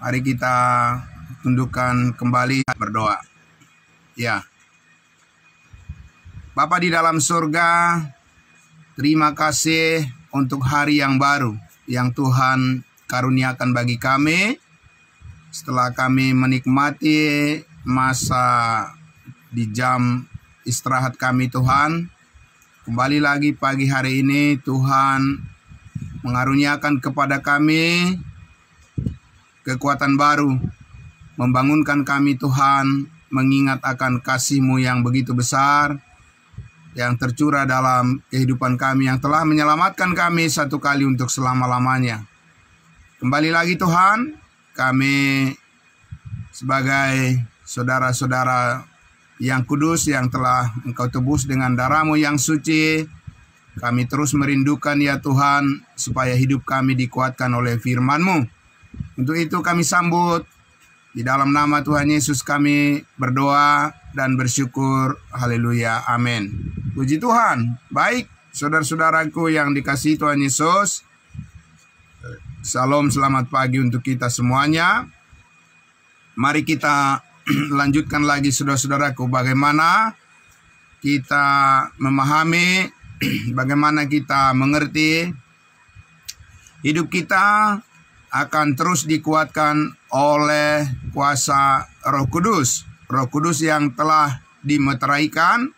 Mari kita tundukkan kembali berdoa. Ya. Bapa di dalam surga, terima kasih untuk hari yang baru yang Tuhan karuniakan bagi kami. Setelah kami menikmati masa di jam istirahat kami Tuhan, kembali lagi pagi hari ini Tuhan mengaruniakan kepada kami kekuatan baru, membangunkan kami Tuhan, mengingat akan kasih-Mu yang begitu besar, yang tercurah dalam kehidupan kami, yang telah menyelamatkan kami satu kali untuk selama-lamanya. Kembali lagi Tuhan, kami sebagai saudara-saudara yang kudus, yang telah Engkau tebus dengan darah-Mu yang suci, kami terus merindukan ya Tuhan, supaya hidup kami dikuatkan oleh firman-Mu. Untuk itu kami sambut, di dalam nama Tuhan Yesus kami berdoa dan bersyukur. Haleluya, amin. Puji Tuhan. Baik, saudara-saudaraku yang dikasihi Tuhan Yesus, Salam, selamat pagi untuk kita semuanya. Mari kita lanjutkan lagi saudara-saudaraku, bagaimana kita memahami, bagaimana kita mengerti hidup kita akan terus dikuatkan oleh kuasa Roh Kudus. Roh Kudus yang telah dimeteraikan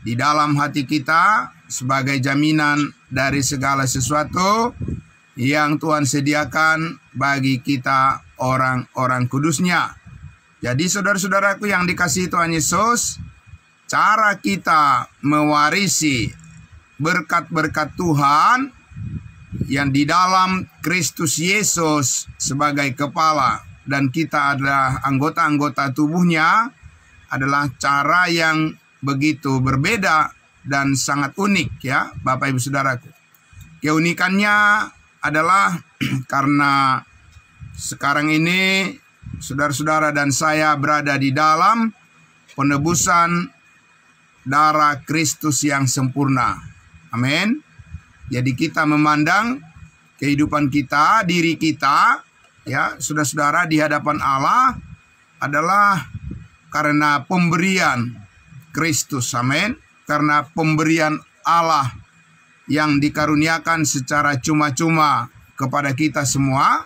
di dalam hati kita sebagai jaminan dari segala sesuatu yang Tuhan sediakan bagi kita orang-orang kudusnya. Jadi saudara-saudaraku yang dikasihi Tuhan Yesus, cara kita mewarisi berkat-berkat Tuhan yang di dalam Kristus Yesus sebagai kepala dan kita adalah anggota-anggota tubuhnya adalah cara yang begitu berbeda dan sangat unik ya Bapak Ibu Saudaraku. Keunikannya adalah karena sekarang ini saudara-saudara dan saya berada di dalam penebusan darah Kristus yang sempurna. Amin. Jadi kita memandang kehidupan kita, diri kita, ya saudara-saudara di hadapan Allah adalah karena pemberian Kristus, amin. Karena pemberian Allah yang dikaruniakan secara cuma-cuma kepada kita semua,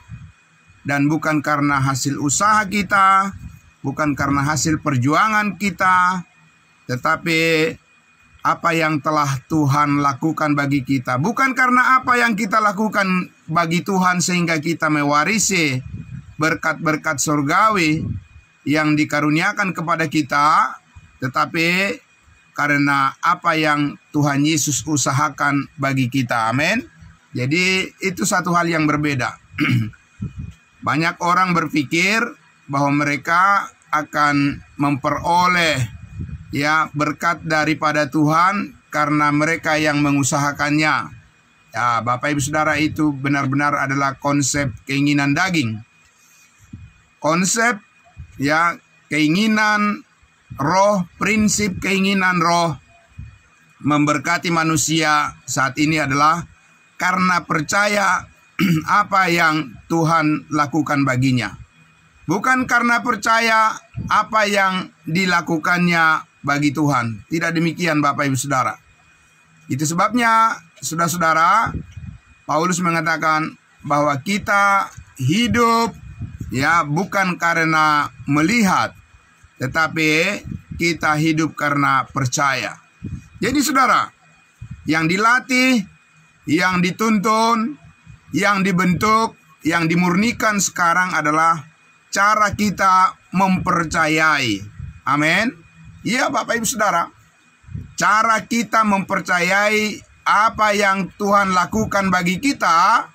dan bukan karena hasil usaha kita, bukan karena hasil perjuangan kita, tetapi apa yang telah Tuhan lakukan bagi kita. Bukan karena apa yang kita lakukan bagi Tuhan sehingga kita mewarisi berkat-berkat surgawi yang dikaruniakan kepada kita, tetapi karena apa yang Tuhan Yesus usahakan bagi kita. Amin. Jadi itu satu hal yang berbeda. Banyak orang berpikir bahwa mereka akan memperoleh ya berkat daripada Tuhan karena mereka yang mengusahakannya. Ya, Bapak Ibu Saudara, itu benar-benar adalah konsep keinginan daging. Konsep ya keinginan roh, prinsip keinginan roh memberkati manusia saat ini adalah karena percaya apa yang Tuhan lakukan baginya. Bukan karena percaya apa yang dilakukannya bagi Tuhan. Tidak demikian Bapak Ibu Saudara. Itu sebabnya saudara-saudara, Paulus mengatakan bahwa kita hidup ya bukan karena melihat, tetapi kita hidup karena percaya. Jadi saudara, yang dilatih, yang dituntun, yang dibentuk, yang dimurnikan sekarang adalah cara kita mempercayai. Amin. Iya Bapak Ibu Saudara, cara kita mempercayai apa yang Tuhan lakukan bagi kita,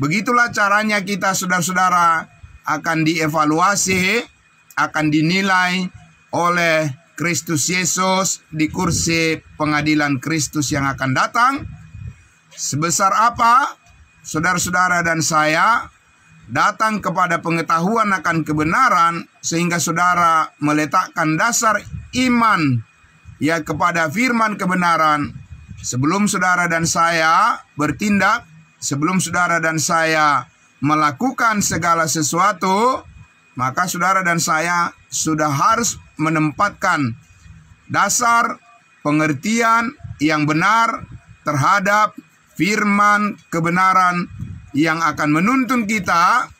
begitulah caranya kita saudara-saudara akan dievaluasi, akan dinilai oleh Kristus Yesus di kursi pengadilan Kristus yang akan datang. Sebesar apa saudara-saudara dan saya datang kepada pengetahuan akan kebenaran, sehingga saudara meletakkan dasar iman ya kepada firman kebenaran. Sebelum saudara dan saya bertindak, sebelum saudara dan saya melakukan segala sesuatu, maka saudara dan saya sudah harus menempatkan dasar pengertian yang benar terhadap firman kebenaran yang akan menuntun kita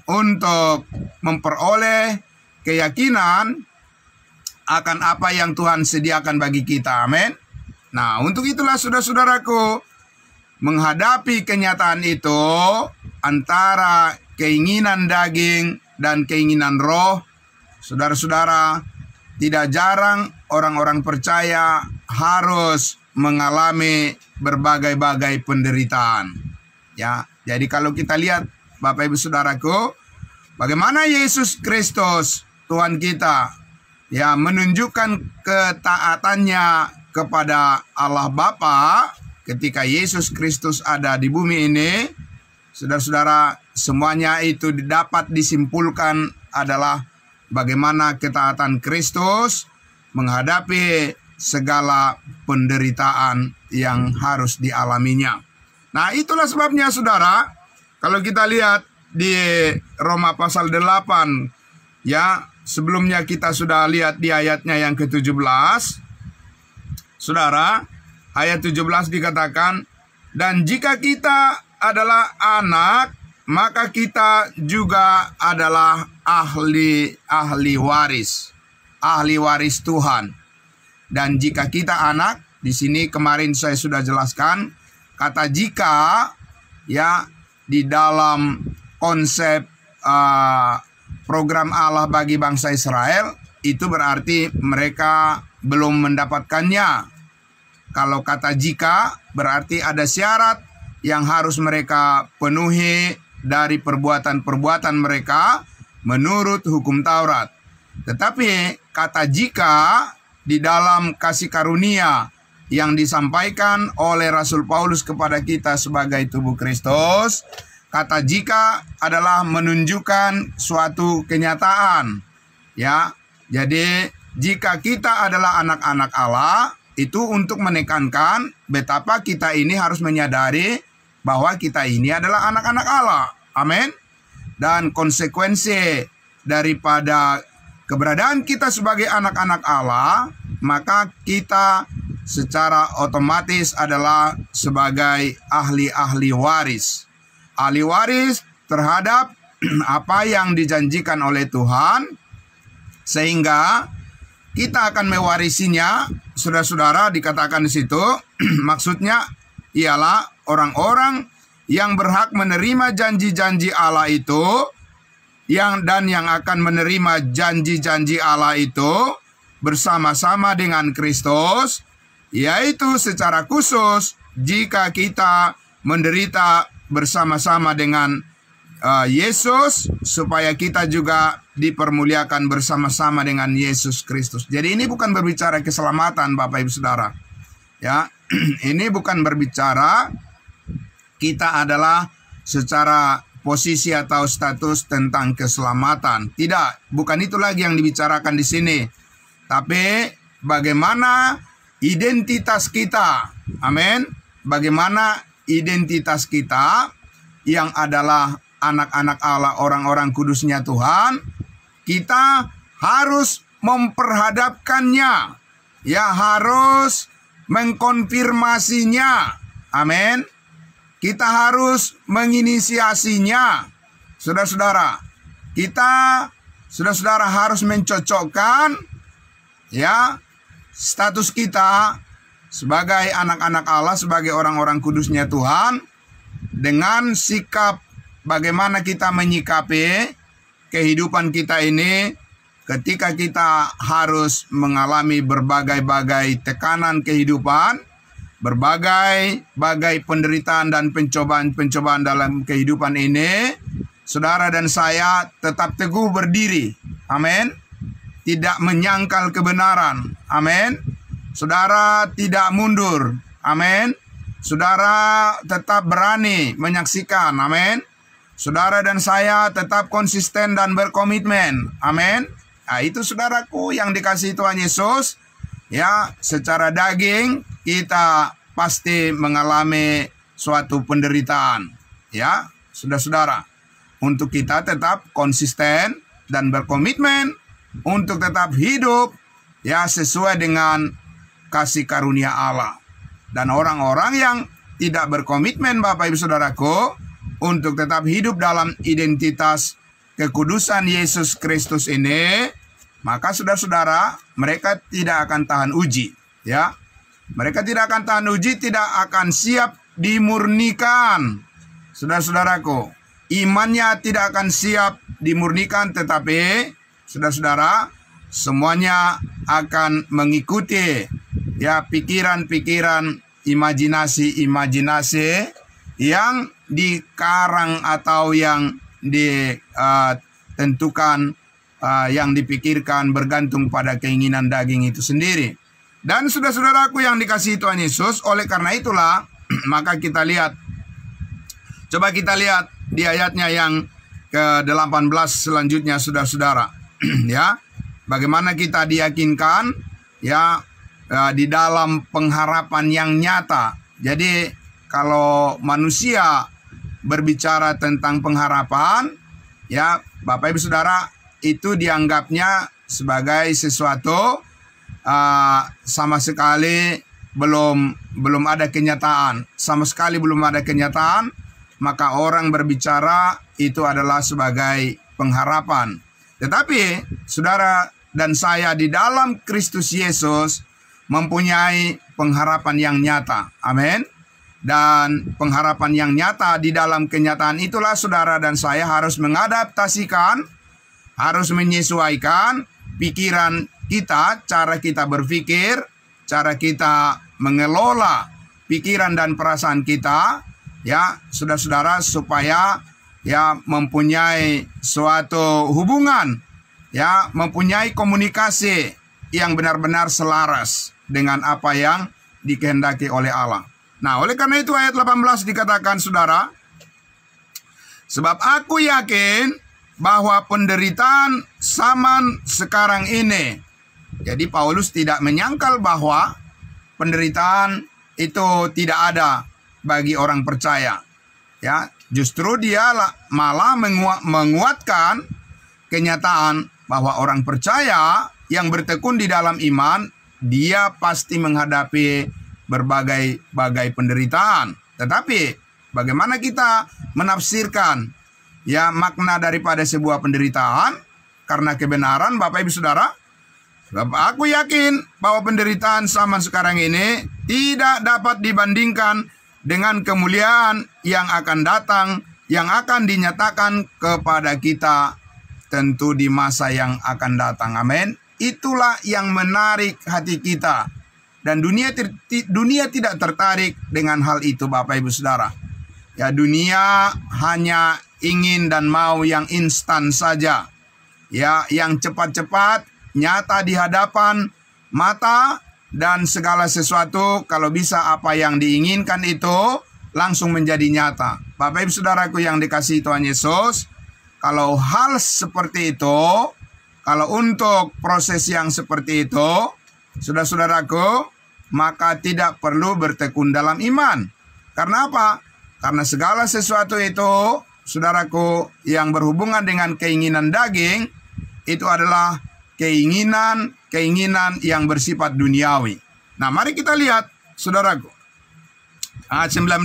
untuk memperoleh keyakinan akan apa yang Tuhan sediakan bagi kita. Amin. Nah, untuk itulah saudara-saudaraku, menghadapi kenyataan itu antara keinginan daging dan keinginan roh, saudara-saudara, tidak jarang orang-orang percaya harus mengalami berbagai-bagai penderitaan. Ya, jadi kalau kita lihat Bapak Ibu Saudaraku, bagaimana Yesus Kristus Tuhan kita ya menunjukkan ketaatannya kepada Allah Bapa ketika Yesus Kristus ada di bumi ini. Saudara-saudara, semuanya itu dapat disimpulkan adalah bagaimana ketaatan Kristus menghadapi segala penderitaan yang harus dialaminya. Nah, itulah sebabnya saudara, kalau kita lihat di Roma pasal 8, ya, sebelumnya kita sudah lihat di ayatnya yang ke-17. Saudara, ayat 17 dikatakan, dan jika kita adalah anak, maka kita juga adalah ahli waris Tuhan. Dan jika kita anak, di sini kemarin saya sudah jelaskan, kata jika ya di dalam konsep program Allah bagi bangsa Israel itu berarti mereka belum mendapatkannya. Kalau kata jika berarti ada syarat yang harus mereka penuhi dari perbuatan-perbuatan mereka menurut hukum Taurat. Tetapi kata jika di dalam kasih karunia yang disampaikan oleh Rasul Paulus kepada kita sebagai tubuh Kristus, kata jika adalah menunjukkan suatu kenyataan. Ya, jadi jika kita adalah anak-anak Allah, itu untuk menekankan betapa kita ini harus menyadari bahwa kita ini adalah anak-anak Allah. Amin. Dan konsekuensi daripada keberadaan kita sebagai anak-anak Allah, maka kita secara otomatis adalah sebagai ahli waris. Ahli waris terhadap apa yang dijanjikan oleh Tuhan, sehingga kita akan mewarisinya. Saudara-saudara, dikatakan di situ maksudnya ialah orang-orang yang berhak menerima janji-janji Allah itu, yang akan menerima janji-janji Allah itu bersama-sama dengan Kristus, yaitu secara khusus jika kita menderita bersama-sama dengan Yesus, supaya kita juga dipermuliakan bersama-sama dengan Yesus Kristus. Jadi ini bukan berbicara keselamatan Bapak Ibu Saudara. Ya, ini bukan berbicara kita adalah secara posisi atau status tentang keselamatan. Tidak, bukan itu lagi yang dibicarakan di sini. Tapi bagaimana identitas kita. Amin. Bagaimana identitas kita yang adalah anak-anak Allah, orang-orang kudusnya Tuhan, kita harus memperhadapkannya. Ya, harus mengkonfirmasinya. Amin. Kita harus menginisiasinya. Saudara-saudara, saudara-saudara harus mencocokkan ya status kita sebagai anak-anak Allah, sebagai orang-orang kudusnya Tuhan, dengan sikap bagaimana kita menyikapi kehidupan kita ini ketika kita harus mengalami berbagai-bagai tekanan kehidupan, berbagai-bagai penderitaan dan pencobaan-pencobaan dalam kehidupan ini. Saudara dan saya tetap teguh berdiri. Amin. Tidak menyangkal kebenaran. Amin. Saudara tidak mundur. Amin. Saudara tetap berani menyaksikan. Amin. Saudara dan saya tetap konsisten dan berkomitmen. Amin. Nah, itu saudaraku yang dikasihi Tuhan Yesus. Ya, secara daging kita pasti mengalami suatu penderitaan. Ya, saudara-saudara. untuk kita tetap konsisten dan berkomitmen untuk tetap hidup ya sesuai dengan kasih karunia Allah. Dan orang-orang yang tidak berkomitmen, Bapak Ibu Saudaraku, untuk tetap hidup dalam identitas kekudusan Yesus Kristus ini, maka saudara-saudara, mereka tidak akan tahan uji, ya. Mereka tidak akan tahan uji, tidak akan siap dimurnikan. Saudara-saudaraku, imannya tidak akan siap dimurnikan, tetapi saudara-saudara, semuanya akan mengikuti ya pikiran-pikiran, imajinasi-imajinasi yang dikarang atau yang ditentukan, yang dipikirkan bergantung pada keinginan daging itu sendiri. Dan saudara-saudaraku yang dikasihi Tuhan Yesus, oleh karena itulah maka kita lihat, coba kita lihat di ayatnya yang ke-18 selanjutnya, saudara-saudara. Ya, bagaimana kita diyakinkan ya di dalam pengharapan yang nyata. Jadi kalau manusia berbicara tentang pengharapan, ya Bapak Ibu Saudara, itu dianggapnya sebagai sesuatu sama sekali belum ada kenyataan, sama sekali belum ada kenyataan, maka orang berbicara itu adalah sebagai pengharapan. Tetapi saudara dan saya di dalam Kristus Yesus mempunyai pengharapan yang nyata. Amin. Dan pengharapan yang nyata di dalam kenyataan itulah saudara dan saya harus mengadaptasikan, harus menyesuaikan pikiran kita, cara kita berpikir, cara kita mengelola pikiran dan perasaan kita, ya saudara-saudara, supaya ya mempunyai suatu hubungan, ya mempunyai komunikasi yang benar-benar selaras dengan apa yang dikehendaki oleh Allah. Nah, oleh karena itu ayat 18 dikatakan, saudara, sebab aku yakin bahwa penderitaan zaman sekarang ini. Jadi Paulus tidak menyangkal bahwa penderitaan itu tidak ada bagi orang percaya. Ya, justru dia malah menguatkan kenyataan bahwa orang percaya yang bertekun di dalam iman, dia pasti menghadapi berbagai penderitaan. Tetapi bagaimana kita menafsirkan ya makna daripada sebuah penderitaan karena kebenaran, Bapak Ibu Saudara? Sebab aku yakin bahwa penderitaan zaman sekarang ini tidak dapat dibandingkan dengan kemuliaan yang akan datang, yang akan dinyatakan kepada kita tentu di masa yang akan datang. Amin. Itulah yang menarik hati kita. Dan dunia tidak tertarik dengan hal itu, Bapak Ibu Saudara. Ya, dunia hanya ingin dan mau yang instan saja. Ya, yang cepat-cepat, nyata di hadapan mata, dan segala sesuatu kalau bisa apa yang diinginkan itu langsung menjadi nyata. Bapak Ibu Saudaraku yang dikasihi Tuhan Yesus, kalau hal seperti itu, kalau untuk proses yang seperti itu, saudara-saudaraku, maka tidak perlu bertekun dalam iman. Karena apa? Karena segala sesuatu itu, saudaraku, yang berhubungan dengan keinginan daging, itu adalah keinginan yang bersifat duniawi. Nah, mari kita lihat, saudaraku, ayat 19.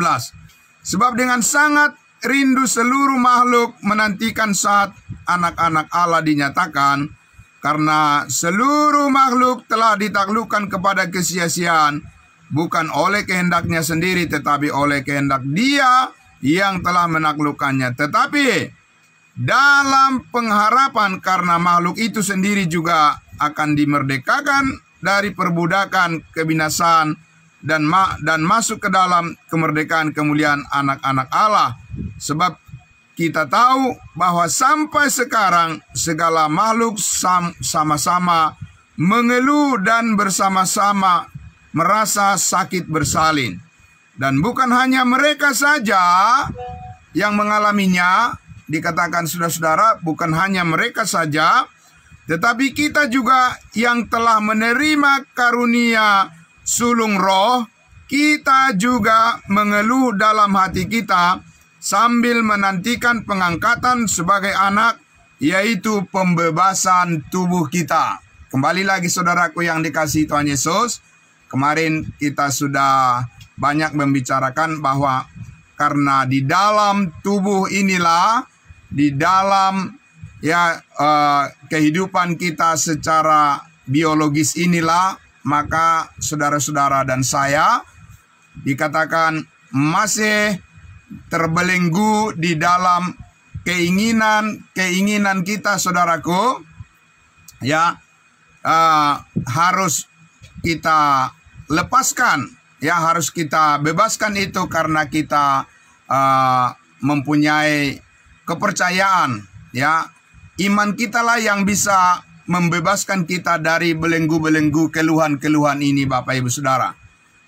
Sebab dengan sangat rindu seluruh makhluk menantikan saat anak-anak Allah dinyatakan, karena seluruh makhluk telah ditaklukkan kepada kesia-siaan, bukan oleh kehendaknya sendiri, tetapi oleh kehendak Dia yang telah menaklukkannya. Tetapi dalam pengharapan karena makhluk itu sendiri juga akan dimerdekakan dari perbudakan kebinasaan dan masuk ke dalam kemerdekaan kemuliaan anak-anak Allah. Sebab kita tahu bahwa sampai sekarang segala makhluk sama-sama mengeluh dan bersama-sama merasa sakit bersalin. Dan bukan hanya mereka saja yang mengalaminya, dikatakan saudara-saudara, bukan hanya mereka saja, tetapi kita juga yang telah menerima karunia sulung roh, kita juga mengeluh dalam hati kita sambil menantikan pengangkatan sebagai anak, yaitu pembebasan tubuh kita. Kembali lagi saudaraku yang dikasihi Tuhan Yesus, kemarin kita sudah banyak membicarakan bahwa karena di dalam tubuh inilah, di dalam kehidupan kita secara biologis inilah, maka saudara-saudara dan saya dikatakan masih terbelenggu di dalam keinginan kita, saudaraku, harus kita lepaskan, harus kita bebaskan itu karena kita mempunyai kepercayaan, iman kita lah yang bisa membebaskan kita dari belenggu-belenggu keluhan-keluhan ini, Bapak Ibu Saudara.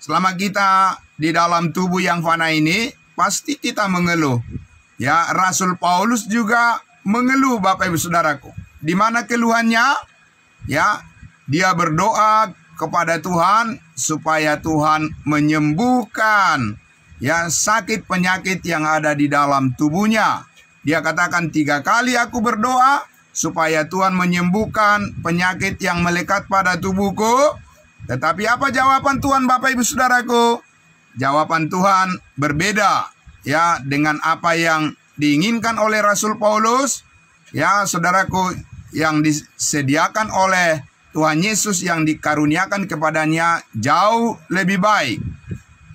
Selama kita di dalam tubuh yang fana ini, pasti kita mengeluh. Rasul Paulus juga mengeluh, Bapak Ibu Saudaraku. Di mana keluhannya? Dia berdoa kepada Tuhan supaya Tuhan menyembuhkan sakit penyakit yang ada di dalam tubuhnya. Dia katakan 3 kali aku berdoa supaya Tuhan menyembuhkan penyakit yang melekat pada tubuhku. Tetapi apa jawaban Tuhan, Bapak Ibu Saudaraku? Jawaban Tuhan berbeda dengan apa yang diinginkan oleh Rasul Paulus. Saudaraku, yang disediakan oleh Tuhan Yesus yang dikaruniakan kepadanya jauh lebih baik.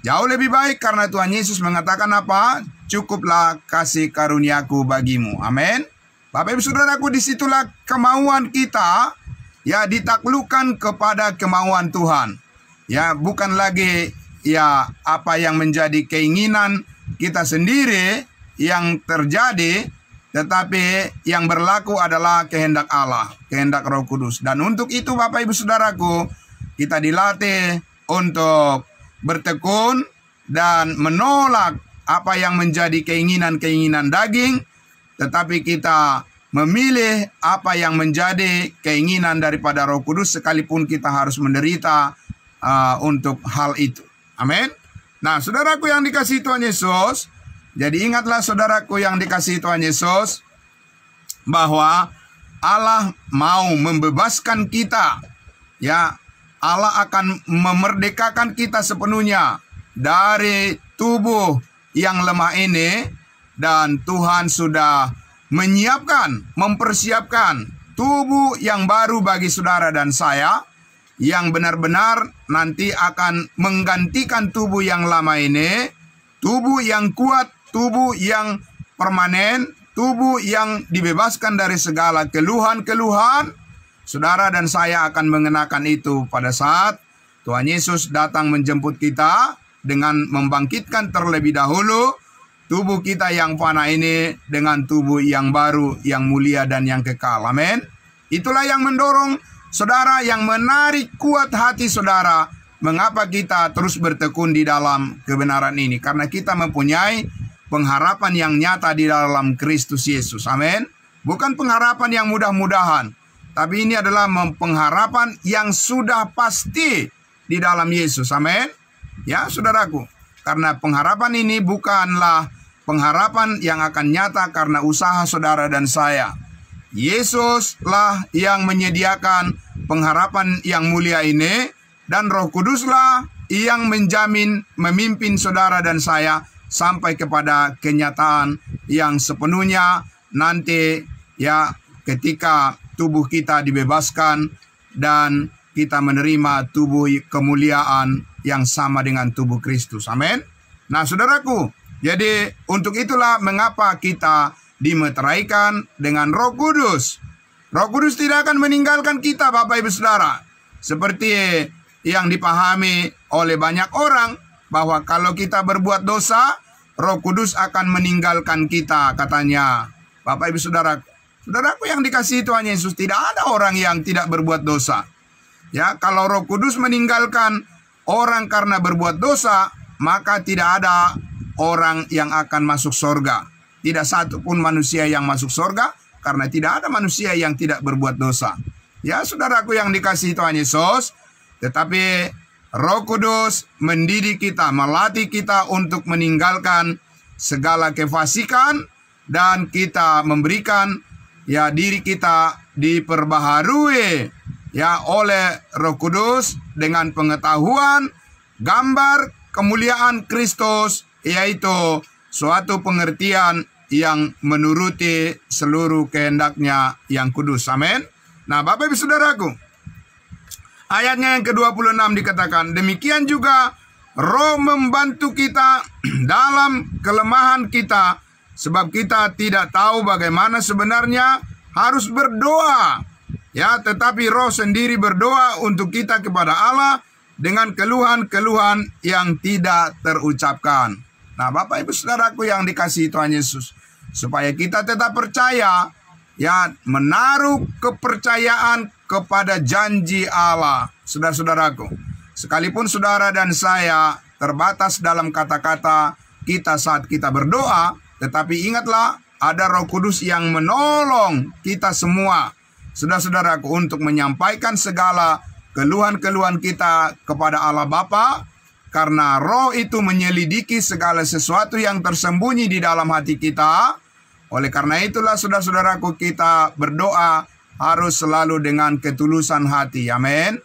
Jauh lebih baik karena Tuhan Yesus mengatakan apa? Cukuplah kasih karuniaku bagimu. Amin. Bapak Ibu Saudaraku, disitulah kemauan kita ditaklukkan kepada kemauan Tuhan. Bukan lagi apa yang menjadi keinginan kita sendiri yang terjadi, tetapi yang berlaku adalah kehendak Allah, kehendak Roh Kudus. Dan untuk itu Bapak Ibu Saudaraku, kita dilatih untuk bertekun dan menolak apa yang menjadi keinginan-keinginan daging, tetapi kita memilih apa yang menjadi keinginan daripada Roh Kudus, sekalipun kita harus menderita untuk hal itu. Amin. Nah, saudaraku yang dikasihi Tuhan Yesus, jadi ingatlah saudaraku yang dikasihi Tuhan Yesus, bahwa Allah mau membebaskan kita. Allah akan memerdekakan kita sepenuhnya dari tubuh yang lemah ini, dan Tuhan sudah menyiapkan, mempersiapkan tubuh yang baru bagi saudara dan saya, yang benar-benar nanti akan menggantikan tubuh yang lama ini, tubuh yang kuat, tubuh yang permanen, tubuh yang dibebaskan dari segala keluhan-keluhan. Saudara dan saya akan mengenakan itu pada saat Tuhan Yesus datang menjemput kita dengan membangkitkan terlebih dahulu tubuh kita yang fana ini dengan tubuh yang baru, yang mulia dan yang kekal. Amin. Itulah yang mendorong saudara, yang menarik kuat hati saudara, mengapa kita terus bertekun di dalam kebenaran ini. Karena kita mempunyai pengharapan yang nyata di dalam Kristus Yesus. Amin. Bukan pengharapan yang mudah-mudahan, tapi ini adalah pengharapan yang sudah pasti di dalam Yesus. Amin. Saudaraku, karena pengharapan ini bukanlah pengharapan yang akan nyata karena usaha saudara dan saya. Yesuslah yang menyediakan pengharapan yang mulia ini, dan Roh Kuduslah yang menjamin, memimpin saudara dan saya sampai kepada kenyataan yang sepenuhnya nanti ketika tubuh kita dibebaskan dan kita menerima tubuh kemuliaan yang sama dengan tubuh Kristus. Amin. Nah, saudaraku, jadi untuk itulah mengapa kita dimeteraikan dengan Roh Kudus. Roh Kudus tidak akan meninggalkan kita, Bapak Ibu Saudara. Seperti yang dipahami oleh banyak orang, bahwa kalau kita berbuat dosa, Roh Kudus akan meninggalkan kita, katanya. Bapak Ibu Saudara, saudaraku yang dikasihi Tuhan Yesus, tidak ada orang yang tidak berbuat dosa. Kalau Roh Kudus meninggalkan orang karena berbuat dosa, maka tidak ada orang yang akan masuk surga. Tidak satu pun manusia yang masuk surga, karena tidak ada manusia yang tidak berbuat dosa. Saudaraku yang dikasihi Tuhan Yesus, tetapi Roh Kudus mendidik kita, melatih kita untuk meninggalkan segala kefasikan, dan kita memberikan ya diri kita diperbaharui ya oleh Roh Kudus dengan pengetahuan gambar kemuliaan Kristus, yaitu suatu pengertian yang menuruti seluruh kehendaknya yang kudus. Amin. Nah, Bapak Ibu Saudaraku, ayatnya yang ke-26 dikatakan, demikian juga Roh membantu kita dalam kelemahan kita, sebab kita tidak tahu bagaimana sebenarnya harus berdoa. Ya, tetapi Roh sendiri berdoa untuk kita kepada Allah dengan keluhan-keluhan yang tidak terucapkan. Nah, Bapak Ibu Saudaraku yang dikasihi Tuhan Yesus, supaya kita tetap percaya, ya, menaruh kepercayaan kepada janji Allah. Saudara-saudaraku, sekalipun saudara dan saya terbatas dalam kata-kata kita saat kita berdoa, tetapi ingatlah ada Roh Kudus yang menolong kita semua, saudara-saudaraku, untuk menyampaikan segala keluhan-keluhan kita kepada Allah Bapa, karena Roh itu menyelidiki segala sesuatu yang tersembunyi di dalam hati kita. Oleh karena itulah, saudara-saudaraku, kita berdoa harus selalu dengan ketulusan hati. Amin.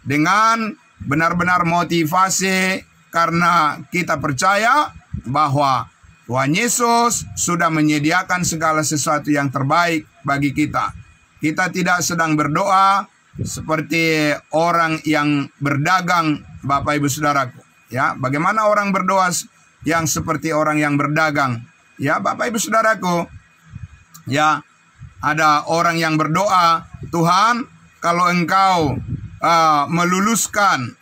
Dengan benar-benar motivasi, karena kita percaya bahwa Tuhan Yesus sudah menyediakan segala sesuatu yang terbaik bagi kita. Kita tidak sedang berdoa seperti orang yang berdagang, Bapak Ibu Saudaraku. Ya, bagaimana orang berdoa yang seperti orang yang berdagang? Ya, Bapak Ibu Saudaraku, ya, ada orang yang berdoa, Tuhan, kalau Engkau meluluskan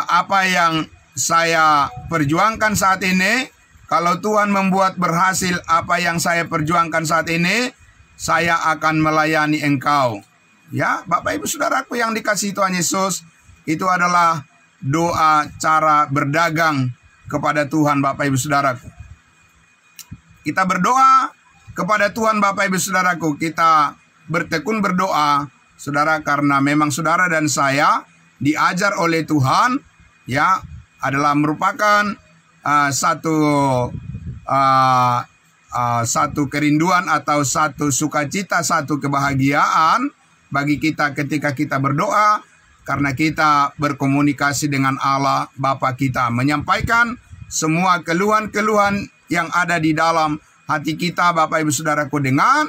apa yang saya perjuangkan saat ini, kalau Tuhan membuat berhasil apa yang saya perjuangkan saat ini, saya akan melayani Engkau. Ya, Bapak Ibu Saudaraku yang dikasihi Tuhan Yesus, itu adalah doa cara berdagang kepada Tuhan, Bapak Ibu Saudaraku. Kita berdoa kepada Tuhan, Bapak Ibu Saudaraku. Kita bertekun berdoa, saudara, karena memang saudara dan saya diajar oleh Tuhan, ya, adalah merupakan satu kerinduan atau satu sukacita, satu kebahagiaan bagi kita ketika kita berdoa, karena kita berkomunikasi dengan Allah Bapa kita, menyampaikan semua keluhan-keluhan yang ada di dalam hati kita, Bapak Ibu Saudaraku, dengan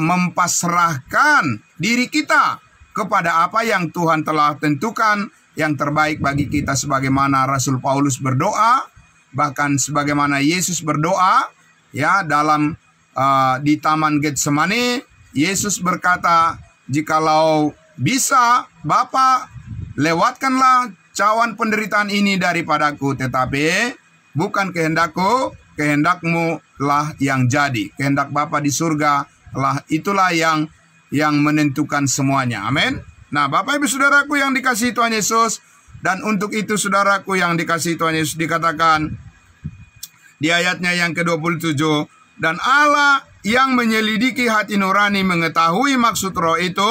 mempasrahkan diri kita kepada apa yang Tuhan telah tentukan yang terbaik bagi kita, sebagaimana Rasul Paulus berdoa, bahkan sebagaimana Yesus berdoa, ya, dalam di Taman Getsemani. Yesus berkata, jikalau bisa, Bapa, lewatkanlah cawan penderitaan ini daripadaku, tetapi bukan kehendakku, kehendakmu lah yang jadi. Kehendak Bapa di surga lah, itulah yang menentukan semuanya. Amin. Nah, Bapak Ibu Saudaraku yang dikasihi Tuhan Yesus, dan untuk itu saudaraku yang dikasihi Tuhan Yesus, dikatakan di ayatnya yang ke-27, dan Allah yang menyelidiki hati nurani mengetahui maksud Roh itu,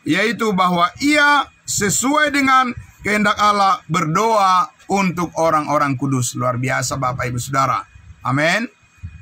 yaitu bahwa ia sesuai dengan kehendak Allah berdoa untuk orang-orang kudus. Luar biasa, Bapak Ibu Saudara. Amin.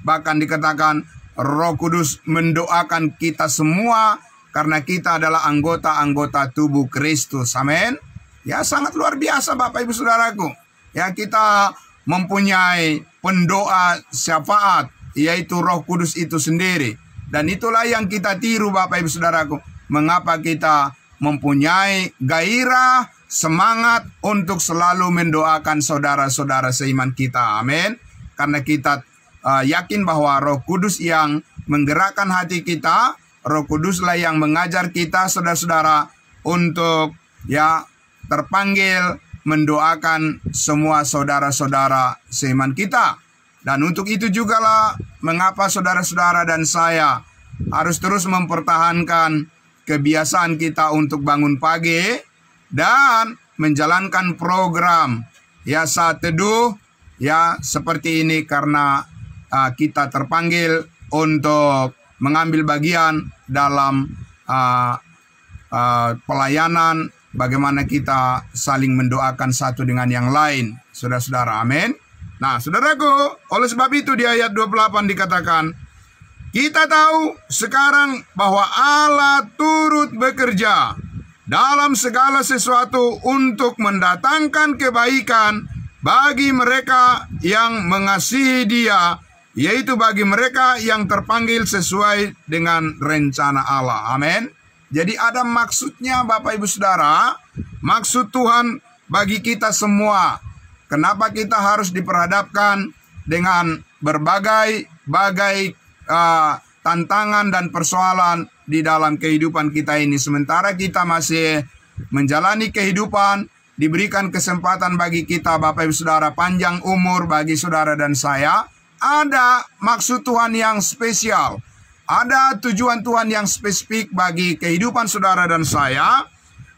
Bahkan dikatakan Roh Kudus mendoakan kita semua, karena kita adalah anggota-anggota tubuh Kristus. Amin. Ya, sangat luar biasa, Bapak Ibu Saudaraku. Ya, kita mempunyai pendoa syafaat, yaitu Roh Kudus itu sendiri. Dan itulah yang kita tiru, Bapak Ibu Saudaraku. Mengapa kita mempunyai gairah, semangat untuk selalu mendoakan saudara-saudara seiman kita. Amin. Karena kita yakin bahwa Roh Kudus yang menggerakkan hati kita, Roh Kuduslah yang mengajar kita, saudara-saudara, untuk ya terpanggil mendoakan semua saudara-saudara seiman kita. Dan untuk itu jugalah mengapa saudara-saudara dan saya harus terus mempertahankan kebiasaan kita untuk bangun pagi dan menjalankan program ya saat teduh ya seperti ini, karena kita terpanggil untuk mengambil bagian dalam pelayanan, bagaimana kita saling mendoakan satu dengan yang lain, saudara-saudara. Amin. Nah, saudaraku, oleh sebab itu di ayat 28 dikatakan, kita tahu sekarang bahwa Allah turut bekerja dalam segala sesuatu untuk mendatangkan kebaikan bagi mereka yang mengasihi Dia, yaitu bagi mereka yang terpanggil sesuai dengan rencana Allah. Amin. Jadi ada maksudnya Bapak Ibu Saudara, maksud Tuhan bagi kita semua. Kenapa kita harus diperhadapkan dengan berbagai tantangan dan persoalan di dalam kehidupan kita ini. Sementara kita masih menjalani kehidupan, diberikan kesempatan bagi kita Bapak Ibu Saudara, panjang umur bagi saudara dan saya. Ada maksud Tuhan yang spesial. Ada tujuan Tuhan yang spesifik bagi kehidupan saudara dan saya.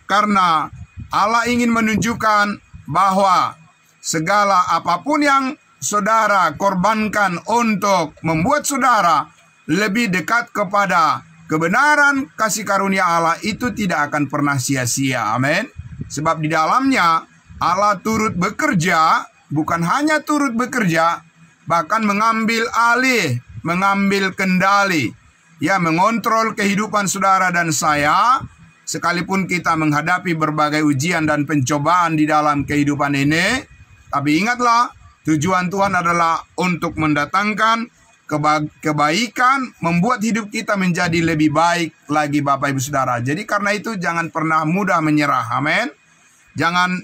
Karena Allah ingin menunjukkan bahwa segala apapun yang saudara korbankan untuk membuat saudara lebih dekat kepada kebenaran kasih karunia Allah, itu tidak akan pernah sia-sia. Amin. Sebab di dalamnya Allah turut bekerja, bukan hanya turut bekerja, bahkan mengambil alih, mengambil kendali, ya, mengontrol kehidupan saudara dan saya. Sekalipun kita menghadapi berbagai ujian dan pencobaan di dalam kehidupan ini, tapi ingatlah, tujuan Tuhan adalah untuk mendatangkan kebaikan, membuat hidup kita menjadi lebih baik lagi Bapak Ibu Saudara. Jadi karena itu jangan pernah mudah menyerah. Amin. Jangan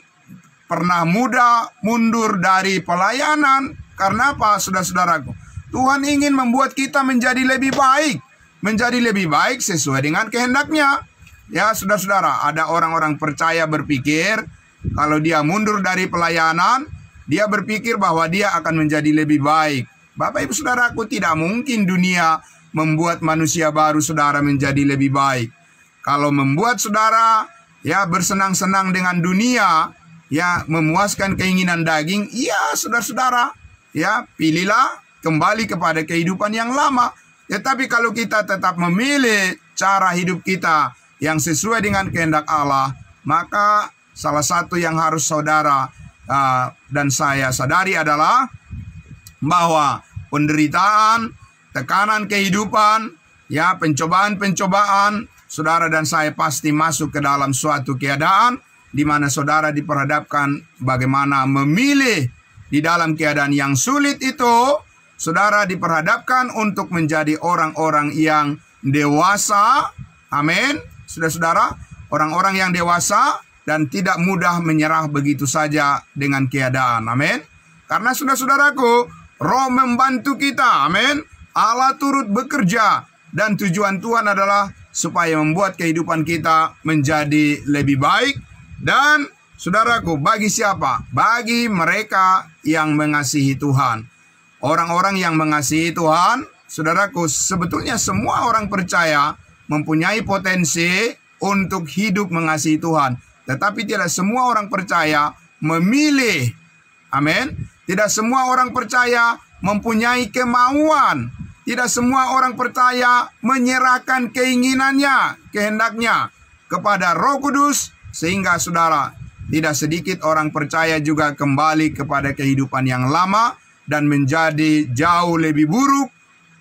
pernah mudah mundur dari pelayanan. Karena apa, saudara-saudaraku? Tuhan ingin membuat kita menjadi lebih baik. Menjadi lebih baik sesuai dengan kehendaknya. Ya, saudara-saudara, ada orang-orang percaya berpikir kalau dia mundur dari pelayanan, dia berpikir bahwa dia akan menjadi lebih baik. Bapak Ibu Saudaraku, tidak mungkin dunia membuat manusia baru saudara menjadi lebih baik. Kalau membuat saudara ya bersenang-senang dengan dunia, ya memuaskan keinginan daging, ya saudara-saudara, ya pilihlah kembali kepada kehidupan yang lama. Tetapi kalau kita tetap memilih cara hidup kita yang sesuai dengan kehendak Allah, maka salah satu yang harus saudara dan saya sadari adalah bahwa penderitaan, tekanan kehidupan, ya pencobaan-pencobaan, saudara dan saya pasti masuk ke dalam suatu keadaan di mana saudara diperhadapkan bagaimana memilih di dalam keadaan yang sulit itu. Saudara diperhadapkan untuk menjadi orang-orang yang dewasa. Amin. Saudara-saudara, orang-orang yang dewasa dan tidak mudah menyerah begitu saja dengan keadaan. Amin. Karena saudara-saudaraku, Roh membantu kita. Amin. Allah turut bekerja dan tujuan Tuhan adalah supaya membuat kehidupan kita menjadi lebih baik. Dan saudaraku, bagi siapa? Bagi mereka yang mengasihi Tuhan. Orang-orang yang mengasihi Tuhan, saudaraku, sebetulnya semua orang percaya mempunyai potensi untuk hidup mengasihi Tuhan. Tetapi tidak semua orang percaya memilih. Amin. Tidak semua orang percaya mempunyai kemauan. Tidak semua orang percaya menyerahkan keinginannya, kehendaknya kepada Roh Kudus. Sehingga saudara, tidak sedikit orang percaya juga kembali kepada kehidupan yang lama dan menjadi jauh lebih buruk,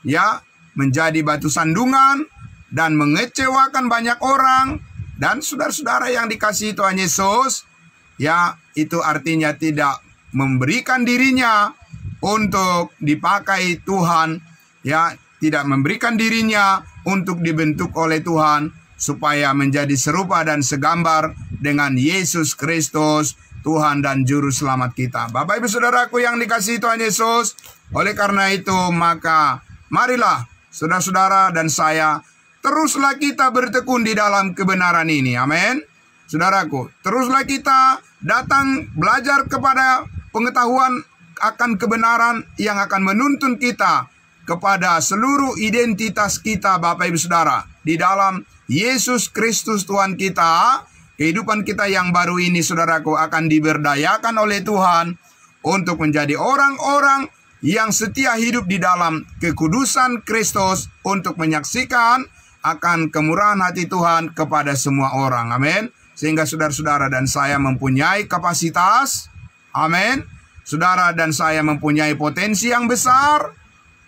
ya, menjadi batu sandungan dan mengecewakan banyak orang. Dan saudara-saudara yang dikasihi Tuhan Yesus, ya, itu artinya tidak memberikan dirinya untuk dipakai Tuhan, ya, tidak memberikan dirinya untuk dibentuk oleh Tuhan supaya menjadi serupa dan segambar dengan Yesus Kristus, Tuhan dan Juru Selamat kita. Bapak Ibu Saudaraku yang dikasihi Tuhan Yesus, oleh karena itu maka marilah saudara-saudara dan saya, teruslah kita bertekun di dalam kebenaran ini. Amin. Saudaraku, teruslah kita datang belajar kepada pengetahuan akan kebenaran yang akan menuntun kita kepada seluruh identitas kita Bapak Ibu Saudara. Di dalam Yesus Kristus Tuhan kita, kehidupan kita yang baru ini saudaraku akan diberdayakan oleh Tuhan untuk menjadi orang-orang yang setia hidup di dalam kekudusan Kristus untuk menyaksikan akan kemurahan hati Tuhan kepada semua orang. Amin. Sehingga saudara-saudara dan saya mempunyai kapasitas, amin, saudara dan saya mempunyai potensi yang besar,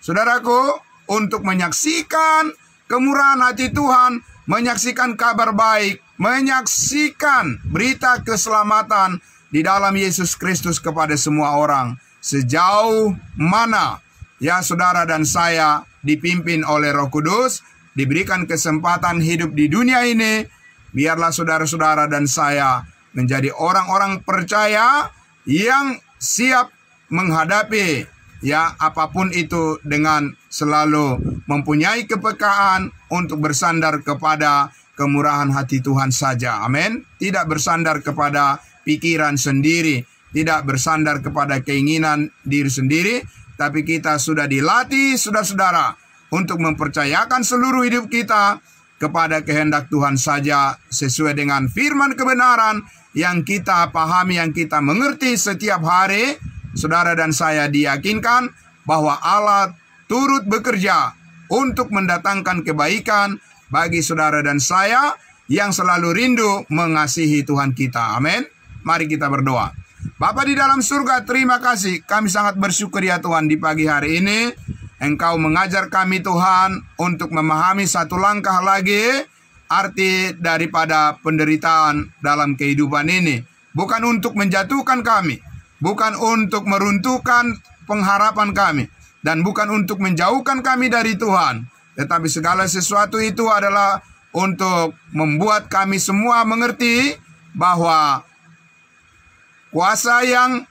saudaraku, untuk menyaksikan kemurahan hati Tuhan, menyaksikan kabar baik, menyaksikan berita keselamatan di dalam Yesus Kristus kepada semua orang. Sejauh mana ya saudara dan saya dipimpin oleh Roh Kudus, diberikan kesempatan hidup di dunia ini, biarlah saudara-saudara dan saya menjadi orang-orang percaya yang siap menghadapi ya apapun itu dengan selalu mempunyai kepekaan untuk bersandar kepada kemurahan hati Tuhan saja. Amin. Tidak bersandar kepada pikiran sendiri, tidak bersandar kepada keinginan diri sendiri, tapi kita sudah dilatih, saudara-saudara, untuk mempercayakan seluruh hidup kita kepada kehendak Tuhan saja, sesuai dengan firman kebenaran yang kita pahami, yang kita mengerti setiap hari. Saudara dan saya diyakinkan bahwa Allah turut bekerja untuk mendatangkan kebaikan bagi saudara dan saya yang selalu rindu mengasihi Tuhan kita. Amin. Mari kita berdoa. Bapa di dalam surga, terima kasih. Kami sangat bersyukur ya Tuhan, di pagi hari ini Engkau mengajar kami Tuhan untuk memahami satu langkah lagi arti daripada penderitaan dalam kehidupan ini. Bukan untuk menjatuhkan kami, bukan untuk meruntuhkan pengharapan kami, dan bukan untuk menjauhkan kami dari Tuhan. Tetapi segala sesuatu itu adalah untuk membuat kami semua mengerti bahwa kuasa yang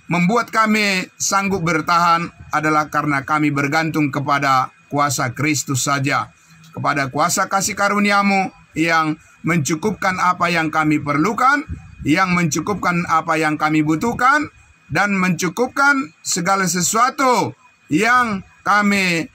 membuat kami sanggup bertahan adalah karena kami bergantung kepada kuasa Kristus saja, kepada kuasa kasih karunia-Mu yang mencukupkan apa yang kami perlukan, yang mencukupkan apa yang kami butuhkan, dan mencukupkan segala sesuatu yang kami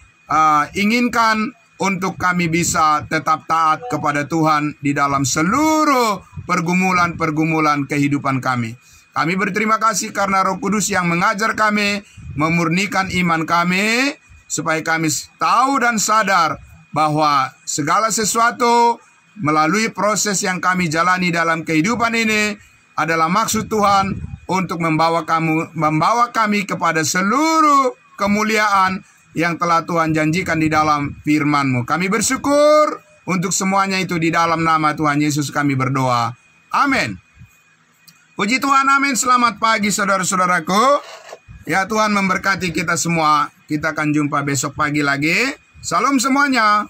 inginkan untuk kami bisa tetap taat kepada Tuhan di dalam seluruh pergumulan-pergumulan kehidupan kami. Kami berterima kasih karena Roh Kudus yang mengajar kami, memurnikan iman kami, supaya kami tahu dan sadar bahwa segala sesuatu melalui proses yang kami jalani dalam kehidupan ini adalah maksud Tuhan untuk membawa kami kepada seluruh kemuliaan yang telah Tuhan janjikan di dalam firman-Mu. Kami bersyukur untuk semuanya itu, di dalam nama Tuhan Yesus kami berdoa. Amin. Puji Tuhan, amin. Selamat pagi saudara-saudaraku. Ya, Tuhan memberkati kita semua. Kita akan jumpa besok pagi lagi. Salam semuanya.